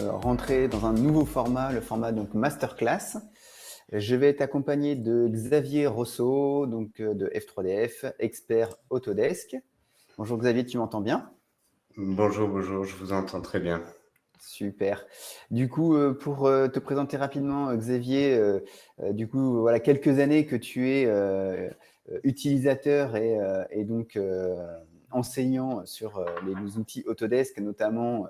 rentrer dans un nouveau format, le format donc masterclass. Je vais être accompagné de Xavier Rosso, de F3DF, expert Autodesk. Bonjour Xavier, tu m'entends bien? Bonjour, bonjour, je vous entends très bien. Super. Pour te présenter rapidement, Xavier, voilà quelques années que tu es utilisateur et enseignant sur les outils Autodesk, notamment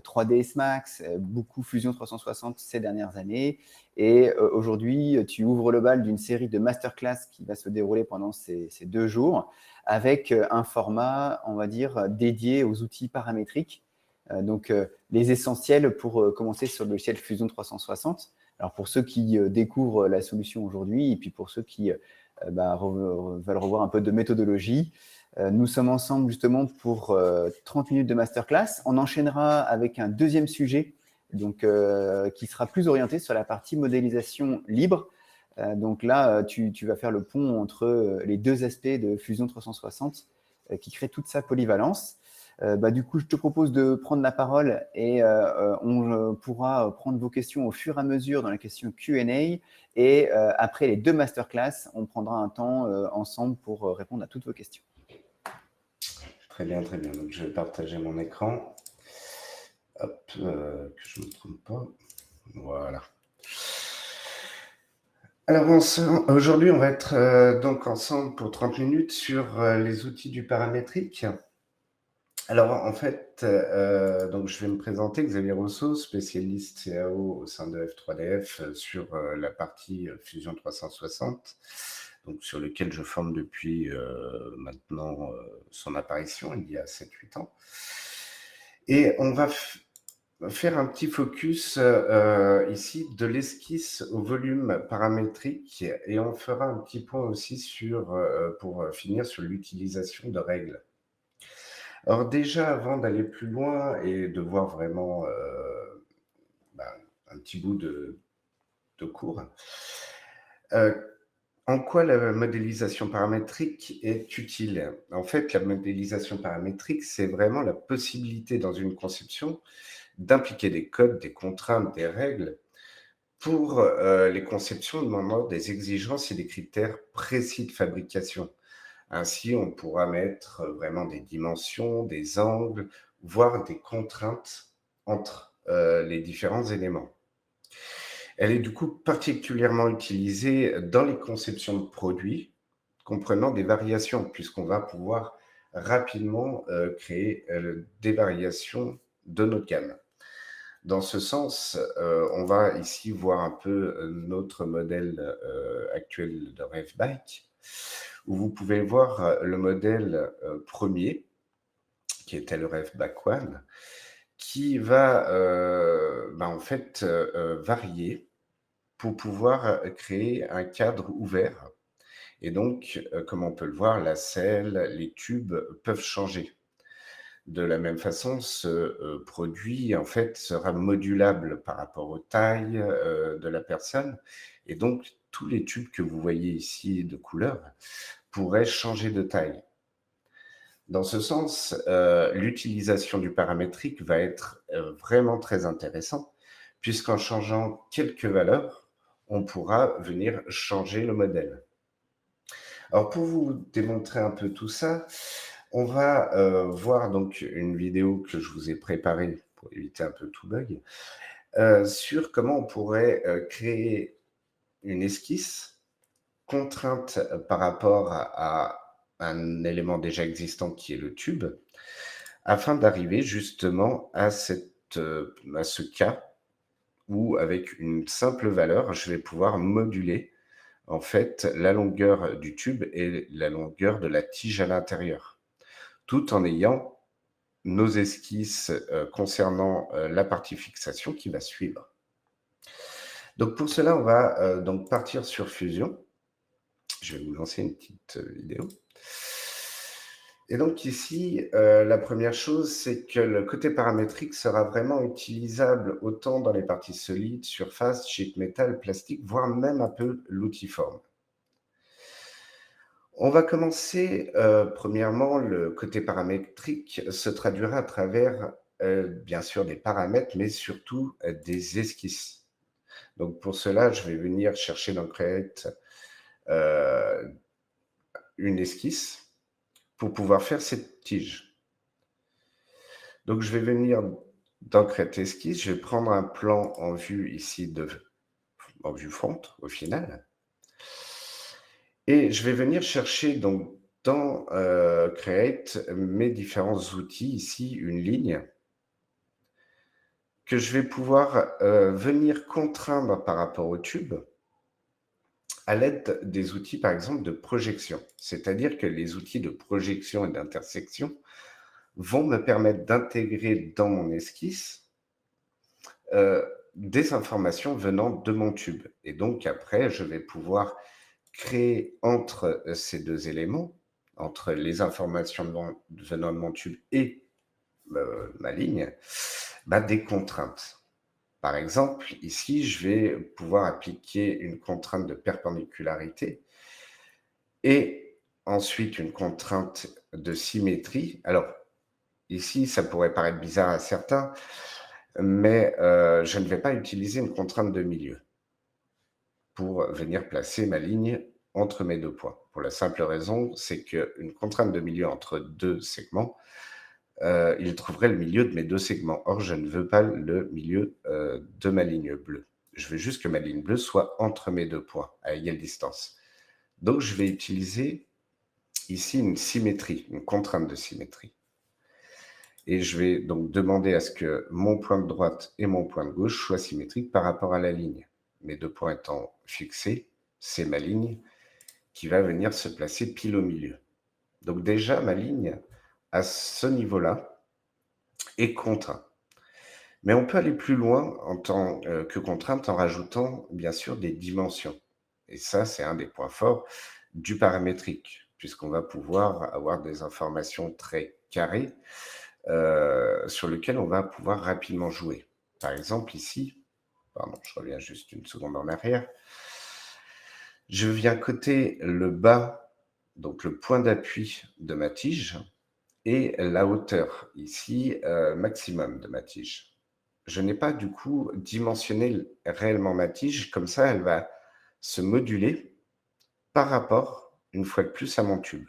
3ds Max, beaucoup Fusion 360 ces dernières années. Et aujourd'hui, tu ouvres le bal d'une série de masterclass qui va se dérouler pendant ces 2 jours avec un format, on va dire, dédié aux outils paramétriques. Les essentiels pour commencer sur le logiciel Fusion 360. Alors, pour ceux qui découvrent la solution aujourd'hui et puis pour ceux qui veulent revoir un peu de méthodologie, nous sommes ensemble justement pour 30 minutes de masterclass. On enchaînera avec un deuxième sujet qui sera plus orienté sur la partie modélisation libre. Tu vas faire le pont entre les deux aspects de Fusion 360 qui créent toute sa polyvalence. Je te propose de prendre la parole et on pourra prendre vos questions au fur et à mesure dans la question Q&A. Et après les 2 masterclass, on prendra un temps ensemble pour répondre à toutes vos questions. Très bien, très bien. Donc, je vais partager mon écran. Hop, que je ne me trompe pas. Voilà. Alors, aujourd'hui, on va être donc ensemble pour 30 minutes sur les outils du paramétrique. Alors, en fait, donc je vais me présenter, Xavier Rosso, spécialiste CAO au sein de F3DF sur la partie Fusion 360, donc sur lequel je forme depuis maintenant son apparition, il y a 7-8 ans. Et on va faire un petit focus ici de l'esquisse au volume paramétrique et on fera un petit point aussi pour finir sur l'utilisation de règles. Alors déjà, avant d'aller plus loin et de voir vraiment un petit bout de cours, en quoi la modélisation paramétrique est utile? En fait, la modélisation paramétrique, c'est vraiment la possibilité dans une conception d'impliquer des codes, des contraintes, des règles pour les conceptions demandant des exigences et des critères précis de fabrication. Ainsi, on pourra mettre vraiment des dimensions, des angles, voire des contraintes entre les différents éléments. Elle est du coup particulièrement utilisée dans les conceptions de produits comprenant des variations, puisqu'on va pouvoir rapidement créer des variations de notre gamme. Dans ce sens, on va ici voir un peu notre modèle actuel de RevBike, où vous pouvez voir le modèle premier, qui était le RevBike One, qui va en fait varier pour pouvoir créer un cadre ouvert. Et donc, comme on peut le voir, la selle, les tubes peuvent changer. De la même façon, ce produit, en fait, sera modulable par rapport aux tailles de la personne. Et donc, tous les tubes que vous voyez ici de couleur pourraient changer de taille. Dans ce sens, l'utilisation du paramétrique va être vraiment très intéressante, puisqu'en changeant quelques valeurs, on pourra venir changer le modèle. Alors, pour vous démontrer un peu tout ça, on va voir donc une vidéo que je vous ai préparée pour éviter un peu tout bug, sur comment on pourrait créer une esquisse contrainte par rapport à un élément déjà existant qui est le tube, afin d'arriver justement à ce cas où, avec une simple valeur, je vais pouvoir moduler en fait la longueur du tube et la longueur de la tige à l'intérieur, tout en ayant nos esquisses concernant la partie fixation qui va suivre. Donc pour cela, on va donc partir sur Fusion. Je vais vous lancer une petite vidéo. Et donc ici, la première chose, c'est que le côté paramétrique sera vraiment utilisable autant dans les parties solides, surface, sheet metal, plastique, voire même un peu l'outiforme. On va commencer, premièrement, le côté paramétrique se traduira à travers bien sûr des paramètres, mais surtout des esquisses. Donc pour cela, je vais venir chercher dans Create une esquisse pour pouvoir faire cette tige. Donc je vais venir dans Create Esquisse, je vais prendre un plan en vue ici, en vue front au final. Et je vais venir chercher donc dans Create mes différents outils, ici une ligne que je vais pouvoir venir contraindre par rapport au tube à l'aide des outils, par exemple, de projection. C'est-à-dire que les outils de projection et d'intersection vont me permettre d'intégrer dans mon esquisse des informations venant de mon tube. Et donc, après, je vais pouvoir créer entre ces deux éléments, entre les informations venant de mon tube et ma ligne, des contraintes. Par exemple, ici, je vais pouvoir appliquer une contrainte de perpendicularité et ensuite une contrainte de symétrie. Alors, ici, ça pourrait paraître bizarre à certains, mais je ne vais pas utiliser une contrainte de milieu pour venir placer ma ligne entre mes deux points. Pour la simple raison, c'est qu'une contrainte de milieu entre deux segments, il trouverait le milieu de mes deux segments. Or, je ne veux pas le milieu de ma ligne bleue. Je veux juste que ma ligne bleue soit entre mes deux points, à égale distance. Donc, je vais utiliser ici une symétrie, une contrainte de symétrie. Et je vais donc demander à ce que mon point de droite et mon point de gauche soient symétriques par rapport à la ligne. Mes deux points étant fixés, c'est ma ligne qui va venir se placer pile au milieu. Donc déjà, ma ligne, à ce niveau-là, est contrainte. Mais on peut aller plus loin en tant que contrainte en rajoutant, bien sûr, des dimensions. Et ça, c'est un des points forts du paramétrique, puisqu'on va pouvoir avoir des informations très carrées sur lesquelles on va pouvoir rapidement jouer. Par exemple, ici, pardon, je reviens juste une seconde en arrière, je viens coter le bas, donc le point d'appui de ma tige, et la hauteur, ici, maximum de ma tige. Je n'ai pas du coup dimensionné réellement ma tige, comme ça elle va se moduler par rapport, une fois de plus, à mon tube.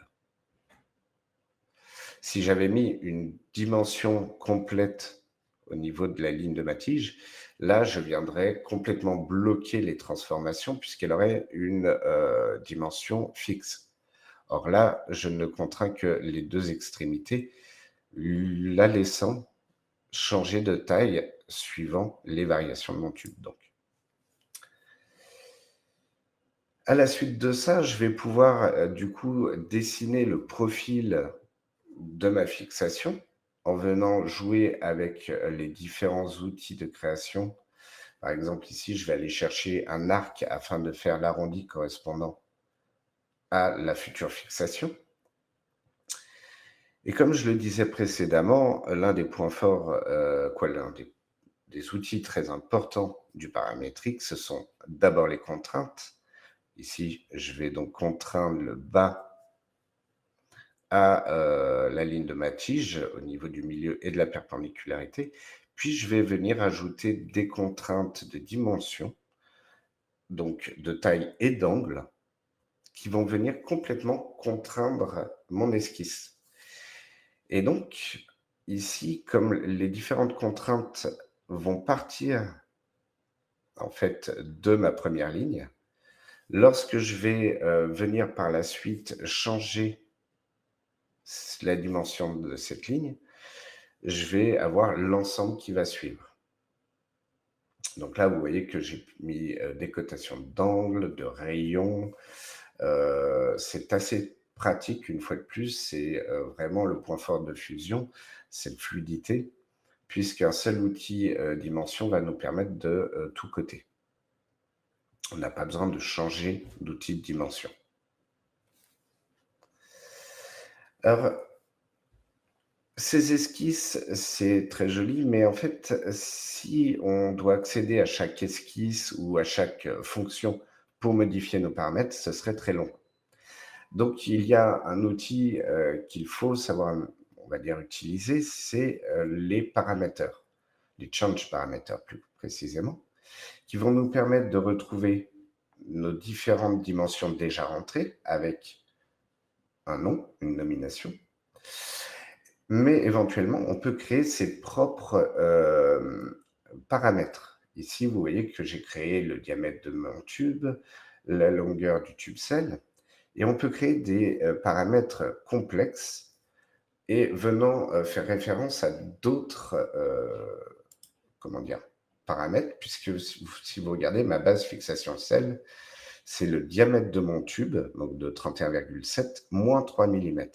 Si j'avais mis une dimension complète au niveau de la ligne de ma tige, là je viendrais complètement bloquer les transformations puisqu'elle aurait une dimension fixe. Or là, je ne contrains que les deux extrémités, la laissant changer de taille suivant les variations de mon tube. Donc, à la suite de ça, je vais pouvoir du coup dessiner le profil de ma fixation en venant jouer avec les différents outils de création. Par exemple, ici, je vais aller chercher un arc afin de faire l'arrondi correspondant à la future fixation. Et comme je le disais précédemment, l'un des points forts, l'un des outils très importants du paramétrique, ce sont d'abord les contraintes. Ici, je vais donc contraindre le bas à la ligne de ma tige au niveau du milieu et de la perpendicularité. Puis, je vais venir ajouter des contraintes de dimension, donc de taille et d'angle, qui vont venir complètement contraindre mon esquisse. Et donc, ici, comme les différentes contraintes vont partir en fait de ma première ligne, lorsque je vais venir par la suite changer la dimension de cette ligne, je vais avoir l'ensemble qui va suivre. Donc là, vous voyez que j'ai mis des cotations d'angle, de rayons. C'est assez pratique, une fois de plus. C'est vraiment le point fort de Fusion, c'est la fluidité, puisqu'un seul outil dimension va nous permettre de tout coter. On n'a pas besoin de changer d'outil de dimension. Alors, ces esquisses, c'est très joli, mais en fait, si on doit accéder à chaque esquisse ou à chaque fonction pour modifier nos paramètres, ce serait très long. Donc, il y a un outil qu'il faut savoir, on va dire, utiliser, c'est les parameters, les change parameters plus précisément, qui vont nous permettre de retrouver nos différentes dimensions déjà rentrées avec un nom, une nomination. Mais éventuellement, on peut créer ses propres paramètres. Ici, vous voyez que j'ai créé le diamètre de mon tube, la longueur du tube sel, et on peut créer des paramètres complexes et venant faire référence à d'autres comment dire, paramètres, puisque si vous regardez ma base fixation sel, c'est le diamètre de mon tube, donc de 31,7 moins 3 mm.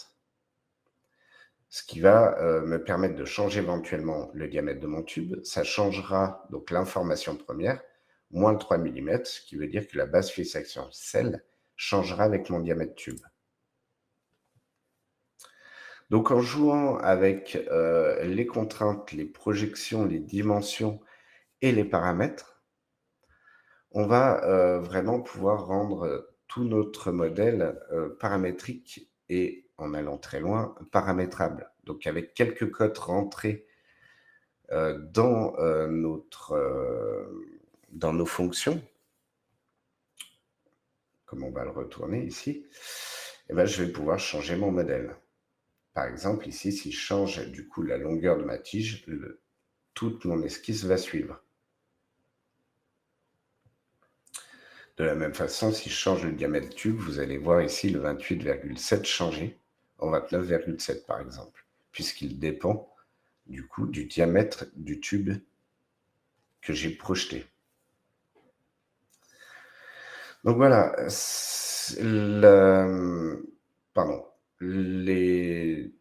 Ce qui va me permettre de changer éventuellement le diamètre de mon tube. Ça changera donc l'information première, moins le 3 mm, ce qui veut dire que la base fixation sel changera avec mon diamètre tube. Donc en jouant avec les contraintes, les projections, les dimensions et les paramètres, on va vraiment pouvoir rendre tout notre modèle paramétrique et, en allant très loin, paramétrable. Donc avec quelques codes rentrés dans nos fonctions, comme on va le retourner ici, eh ben, je vais pouvoir changer mon modèle. Par exemple, ici, si je change du coup la longueur de ma tige, toute mon esquisse va suivre. De la même façon, si je change le diamètre tube, vous allez voir ici le 28,7 changer en 29,7 par exemple, puisqu'il dépend du coup du diamètre du tube que j'ai projeté. Donc voilà, le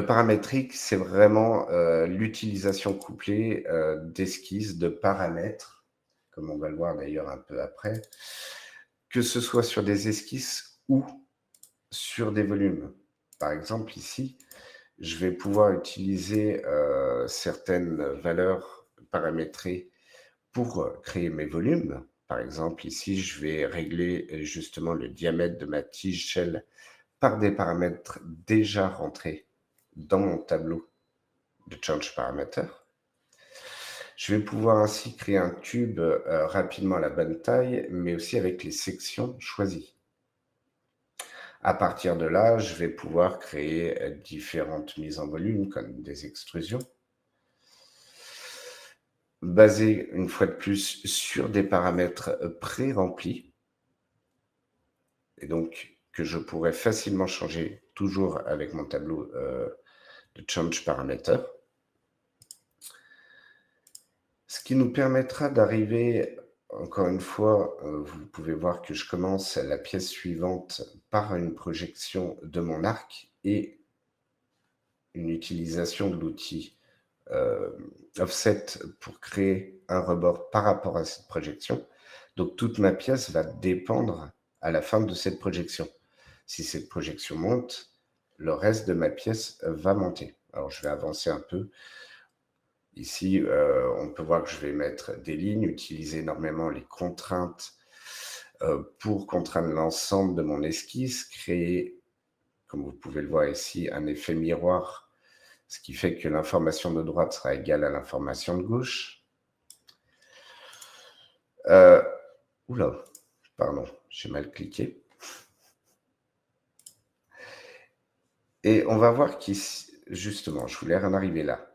paramétrique, c'est vraiment l'utilisation couplée d'esquisses, de paramètres, comme on va le voir d'ailleurs un peu après, que ce soit sur des esquisses ou sur des volumes. Par exemple, ici, je vais pouvoir utiliser certaines valeurs paramétrées pour créer mes volumes. Par exemple, ici, je vais régler justement le diamètre de ma tige shell par des paramètres déjà rentrés dans mon tableau de change parameter. Je vais pouvoir ainsi créer un tube rapidement à la bonne taille, mais aussi avec les sections choisies. À partir de là, je vais pouvoir créer différentes mises en volume, comme des extrusions, basées une fois de plus sur des paramètres pré-remplis, et donc que je pourrais facilement changer toujours avec mon tableau de change parameter. Ce qui nous permettra d'arriver, encore une fois, vous pouvez voir que je commence la pièce suivante par une projection de mon arc et une utilisation de l'outil offset pour créer un rebord par rapport à cette projection. Donc toute ma pièce va dépendre à la fin de cette projection. Si cette projection monte, le reste de ma pièce va monter. Alors je vais avancer un peu. Ici, on peut voir que je vais mettre des lignes, utiliser énormément les contraintes pour contraindre l'ensemble de mon esquisse, créer, comme vous pouvez le voir ici, un effet miroir, ce qui fait que l'information de droite sera égale à l'information de gauche. Oula, pardon, j'ai mal cliqué. Et on va voir qu'ici, justement, je voulais en arriver là.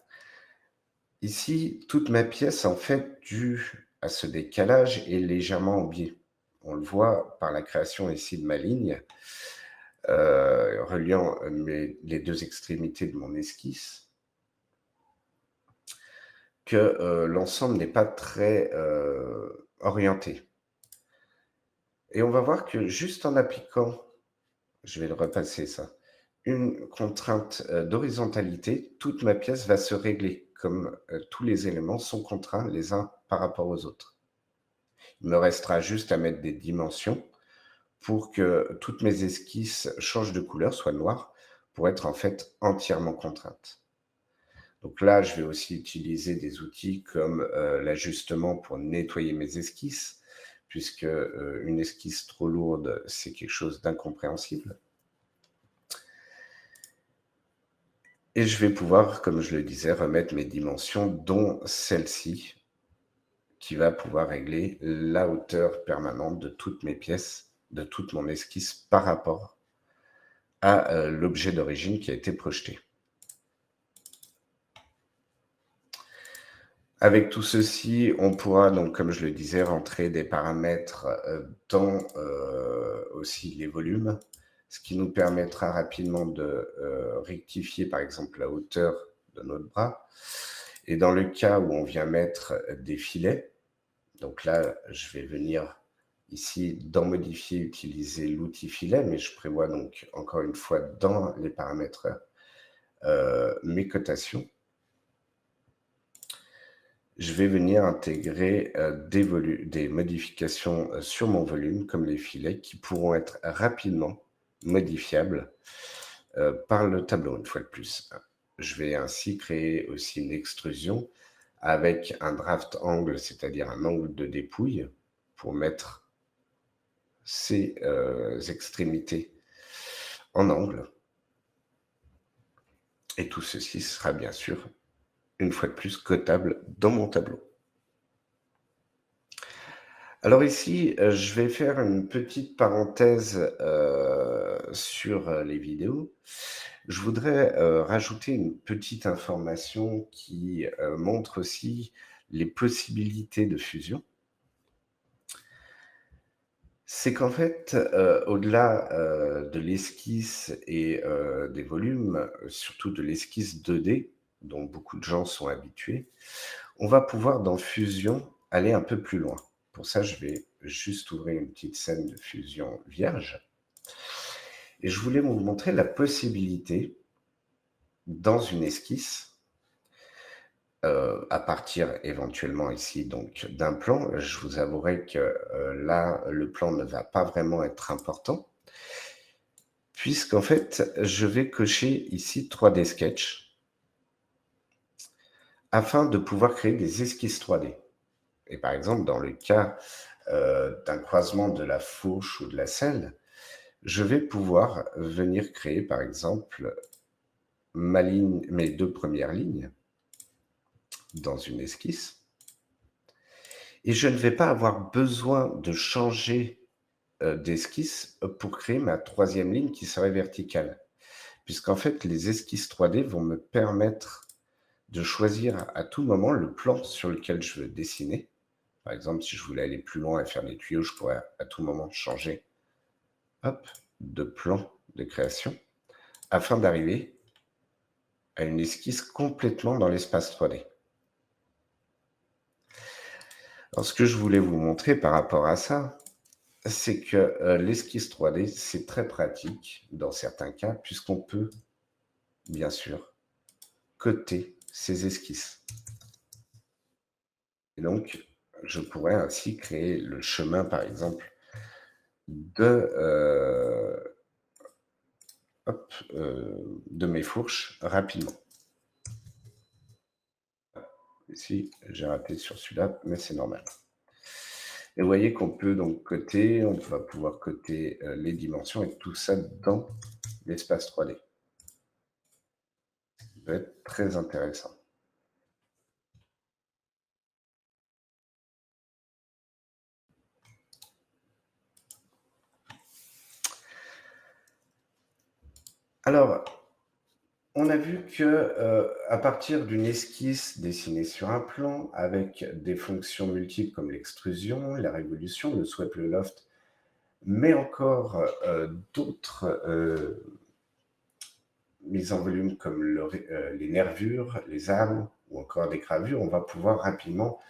Ici, toute ma pièce, en fait, due à ce décalage, est légèrement en biais. On le voit par la création ici de ma ligne, reliant les deux extrémités de mon esquisse, que l'ensemble n'est pas très orienté. Et on va voir que juste en appliquant, je vais le repasser ça, une contrainte d'horizontalité, toute ma pièce va se régler, comme tous les éléments sont contraints les uns par rapport aux autres. Il me restera juste à mettre des dimensions pour que toutes mes esquisses changent de couleur, soient noires, pour être en fait entièrement contraintes. Donc là, je vais aussi utiliser des outils comme l'ajustement pour nettoyer mes esquisses, puisque une esquisse trop lourde, c'est quelque chose d'incompréhensible. Et je vais pouvoir, comme je le disais, remettre mes dimensions, dont celle-ci, qui va pouvoir régler la hauteur permanente de toutes mes pièces, de toute mon esquisse par rapport à l'objet d'origine qui a été projeté. Avec tout ceci, on pourra donc, comme je le disais, rentrer des paramètres dans aussi les volumes, ce qui nous permettra rapidement de rectifier par exemple la hauteur de notre bras. Et dans le cas où on vient mettre des filets, donc là, je vais venir ici dans modifier, utiliser l'outil filet, mais je prévois donc encore une fois dans les paramètres mes cotations. Je vais venir intégrer des modifications sur mon volume, comme les filets, qui pourront être rapidement modifiables par le tableau, une fois de plus. Je vais ainsi créer aussi une extrusion avec un draft angle, c'est-à-dire un angle de dépouille, pour mettre ces extrémités en angle. Et tout ceci sera bien sûr, une fois de plus, cotable dans mon tableau. Alors ici, je vais faire une petite parenthèse sur les vidéos. Je voudrais rajouter une petite information qui montre aussi les possibilités de fusion. C'est qu'en fait, au-delà de l'esquisse et des volumes, surtout de l'esquisse 2D, dont beaucoup de gens sont habitués, on va pouvoir dans Fusion aller un peu plus loin. Pour ça, je vais juste ouvrir une petite scène de fusion vierge. Et je voulais vous montrer la possibilité, dans une esquisse, à partir éventuellement ici donc d'un plan. Je vous avouerai que là, le plan ne va pas vraiment être important, puisqu'en fait, je vais cocher ici 3D Sketch afin de pouvoir créer des esquisses 3D. Et par exemple, dans le cas d'un croisement de la fourche ou de la selle, je vais pouvoir venir créer, par exemple, mes 2 premières lignes dans une esquisse. Et je ne vais pas avoir besoin de changer d'esquisse pour créer ma 3e ligne qui serait verticale. Puisqu'en fait, les esquisses 3D vont me permettre de choisir à tout moment le plan sur lequel je veux dessiner. Par exemple, si je voulais aller plus loin et faire des tuyaux, je pourrais à tout moment changer de plan de création afin d'arriver à une esquisse complètement dans l'espace 3D. Alors, ce que je voulais vous montrer par rapport à ça, c'est que l'esquisse 3D, c'est très pratique dans certains cas, puisqu'on peut, bien sûr, coter ces esquisses. Et donc, je pourrais ainsi créer le chemin, par exemple, de mes fourches rapidement. Ici, j'ai raté sur celui-là, mais c'est normal. Et vous voyez qu'on peut donc coter, on va pouvoir coter les dimensions et tout ça dans l'espace 3D. Ça peut être très intéressant. Alors, on a vu que à partir d'une esquisse dessinée sur un plan, avec des fonctions multiples comme l'extrusion, la révolution, le sweep, le loft, mais encore d'autres mises en volume comme les nervures, les armes ou encore des gravures, on va pouvoir rapidement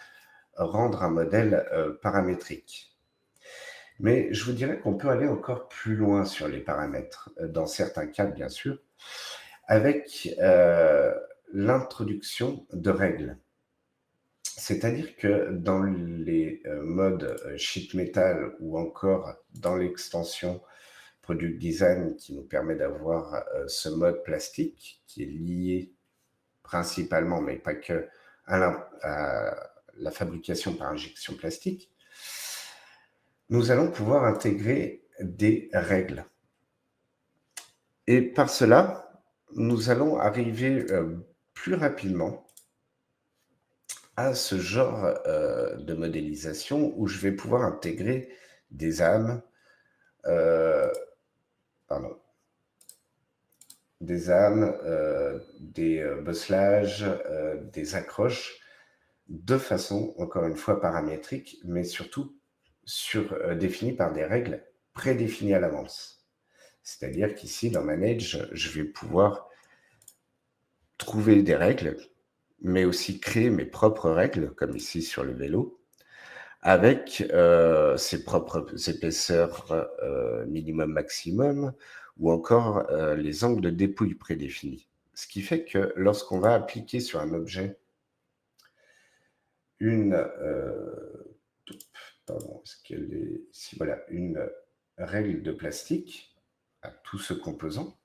rendre un modèle paramétrique. Mais je vous dirais qu'on peut aller encore plus loin sur les paramètres, dans certains cas bien sûr, avec l'introduction de règles. C'est-à-dire que dans les modes sheet metal ou encore dans l'extension Product Design qui nous permet d'avoir ce mode plastique qui est lié principalement, mais pas que, à la fabrication par injection plastique, nous allons pouvoir intégrer des règles. Et par cela, nous allons arriver plus rapidement à ce genre de modélisation où je vais pouvoir intégrer des âmes, pardon, des bosselages, des accroches, de façon, encore une fois, paramétrique, mais surtout définie par des règles prédéfinies à l'avance. C'est-à-dire qu'ici, dans Manage, je vais pouvoir trouver des règles, mais aussi créer mes propres règles, comme ici sur le vélo, avec ses propres épaisseurs minimum, maximum, ou encore les angles de dépouille prédéfinis. Ce qui fait que lorsqu'on va appliquer sur un objet une règle de plastique à tout ce composant,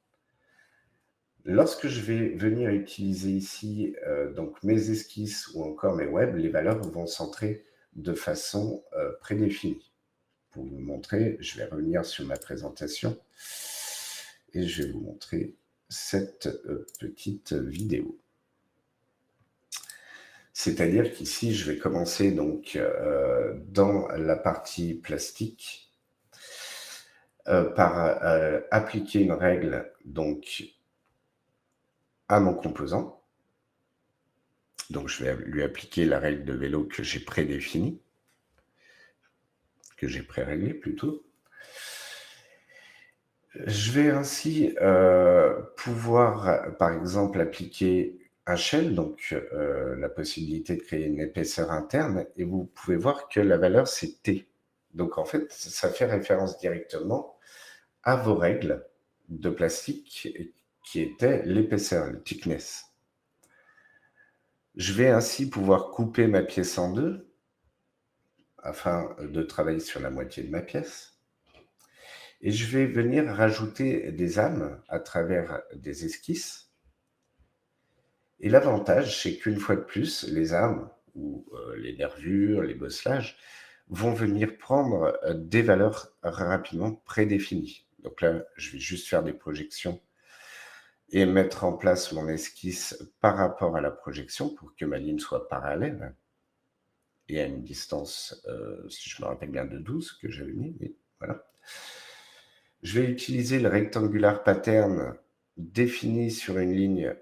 lorsque je vais venir utiliser ici donc mes esquisses ou encore mes webs, les valeurs vont s'entrer de façon prédéfinie. Pour vous montrer, je vais revenir sur ma présentation et je vais vous montrer cette petite vidéo. C'est-à-dire qu'ici, je vais commencer donc dans la partie plastique par appliquer une règle donc à mon composant. Donc, je vais lui appliquer la règle de vélo que j'ai prédéfinie, que j'ai pré-réglée plutôt. Je vais ainsi pouvoir, par exemple, appliquer un shell, donc la possibilité de créer une épaisseur interne, et vous pouvez voir que la valeur, c'est T. Donc, en fait, ça fait référence directement à vos règles de plastique qui étaient l'épaisseur, le thickness. Je vais ainsi pouvoir couper ma pièce en deux afin de travailler sur la moitié de ma pièce. Et je vais venir rajouter des âmes à travers des esquisses. Et l'avantage, c'est qu'une fois de plus, les âmes ou les nervures, les bosselages vont venir prendre des valeurs rapidement prédéfinies. Donc là, je vais juste faire des projections et mettre en place mon esquisse par rapport à la projection pour que ma ligne soit parallèle et à une distance, si je me rappelle bien, de 12 que j'avais mis. Oui, voilà. Je vais utiliser le rectangular pattern défini sur une ligne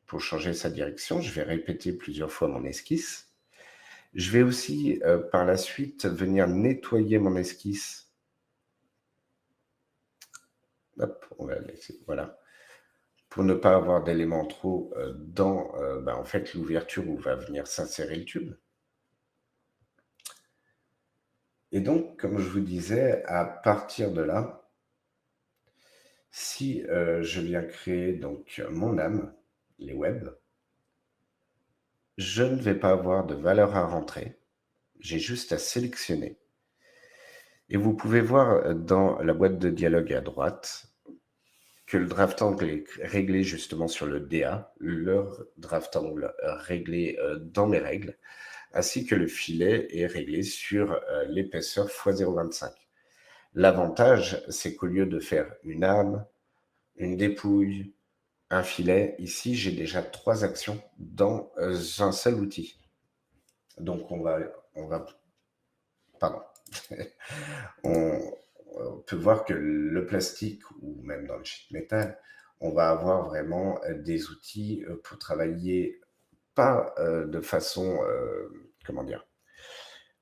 pour changer sa direction. Je vais répéter plusieurs fois mon esquisse. Je vais aussi, par la suite, venir nettoyer mon esquisse. Hop, on va laisser, voilà. Pour ne pas avoir d'éléments trop dans en fait, l'ouverture où va venir s'insérer le tube. Et donc, comme je vous disais, à partir de là, si je viens créer donc mon âme, les webs, je ne vais pas avoir de valeur à rentrer. J'ai juste à sélectionner. Et vous pouvez voir dans la boîte de dialogue à droite que le draft angle est réglé justement sur le DA, leur draft angle réglé dans mes règles, ainsi que le filet est réglé sur l'épaisseur x 0,25. L'avantage, c'est qu'au lieu de faire une âme, une dépouille, un filet, ici, j'ai déjà 3 actions dans un seul outil. Donc, pardon. On peut voir que le plastique, ou même dans le sheet metal, on va avoir vraiment des outils pour travailler pas de façon,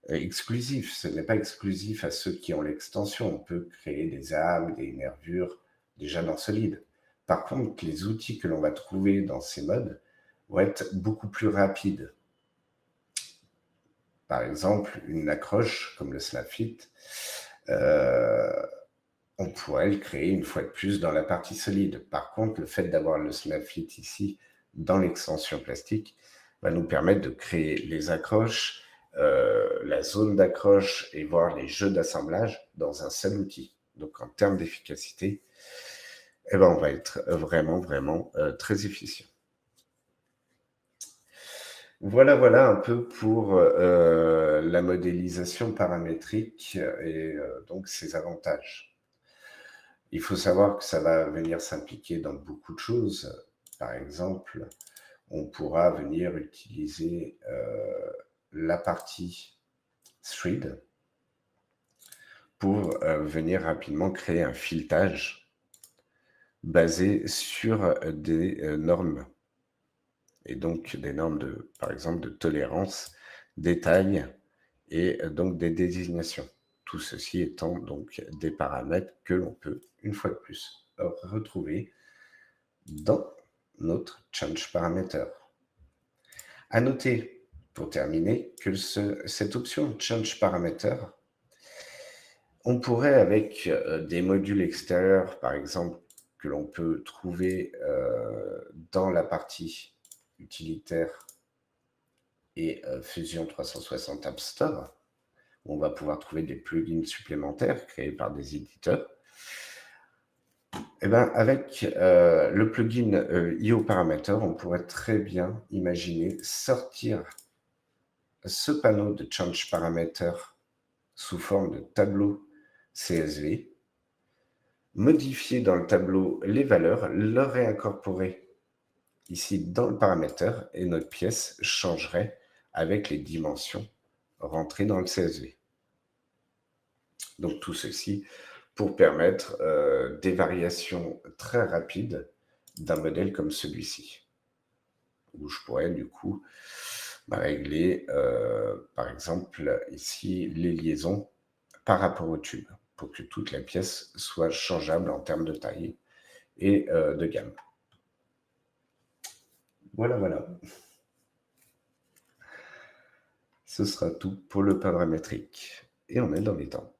exclusive. Ce n'est pas exclusif à ceux qui ont l'extension. On peut créer des âmes, des nervures déjà dans Solid. Par contre, les outils que l'on va trouver dans ces modes vont être beaucoup plus rapides. Par exemple, une accroche comme le Snapfit, on pourrait le créer une fois de plus dans la partie solide. Par contre, le fait d'avoir le Snapfit ici dans l'extension plastique va nous permettre de créer les accroches, la zone d'accroche et voir les jeux d'assemblage dans un seul outil. Donc, en termes d'efficacité, on va être vraiment, vraiment très efficient. Voilà un peu pour la modélisation paramétrique et donc ses avantages. Il faut savoir que ça va venir s'impliquer dans beaucoup de choses. Par exemple, on pourra venir utiliser la partie thread pour venir rapidement créer un filetage basé sur des normes. Et donc des normes, par exemple, de tolérance, des tailles et donc des désignations. Tout ceci étant donc des paramètres que l'on peut, une fois de plus, retrouver dans notre change parameter. À noter, pour terminer, que cette option change parameter, on pourrait, avec des modules extérieurs, par exemple, que l'on peut trouver dans la partie utilitaire et Fusion 360 App Store, où on va pouvoir trouver des plugins supplémentaires créés par des éditeurs. Et ben, avec le plugin IO Parameter, on pourrait très bien imaginer sortir ce panneau de Change Parameter sous forme de tableau CSV, modifier dans le tableau les valeurs, le réincorporer ici dans le paramètre et notre pièce changerait avec les dimensions rentrées dans le CSV. Donc tout ceci pour permettre des variations très rapides d'un modèle comme celui-ci, où je pourrais du coup régler par exemple ici les liaisons par rapport au tube, pour que toute la pièce soit changeable en termes de taille et de gamme. Voilà. Ce sera tout pour le paramétrique. Et on est dans les temps.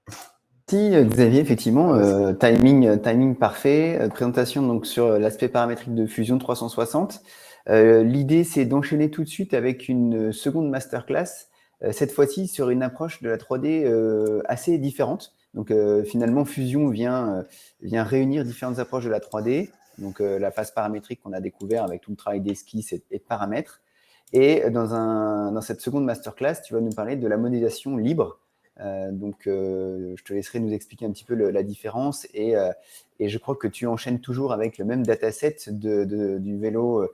Si, Xavier, effectivement, timing parfait. Présentation donc sur l'aspect paramétrique de Fusion 360. L'idée, c'est d'enchaîner tout de suite avec une seconde masterclass, cette fois-ci sur une approche de la 3D assez différente. Donc, finalement, Fusion vient réunir différentes approches de la 3D. Donc, la phase paramétrique qu'on a découvert avec tout le travail d'esquisse et de paramètres. Et dans cette seconde masterclass, tu vas nous parler de la modélisation libre. Je te laisserai nous expliquer un petit peu la différence et je crois que tu enchaînes toujours avec le même dataset du vélo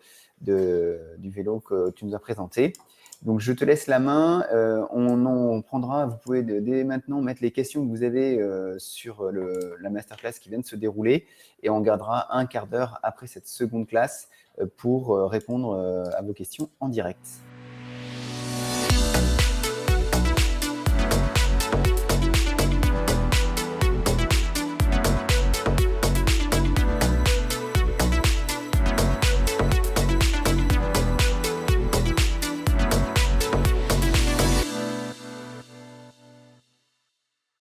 que tu nous as présenté. Donc, je te laisse la main. On prendra, vous pouvez dès maintenant mettre les questions que vous avez sur la masterclass qui vient de se dérouler et on gardera un quart d'heure après cette seconde classe pour répondre à vos questions en direct.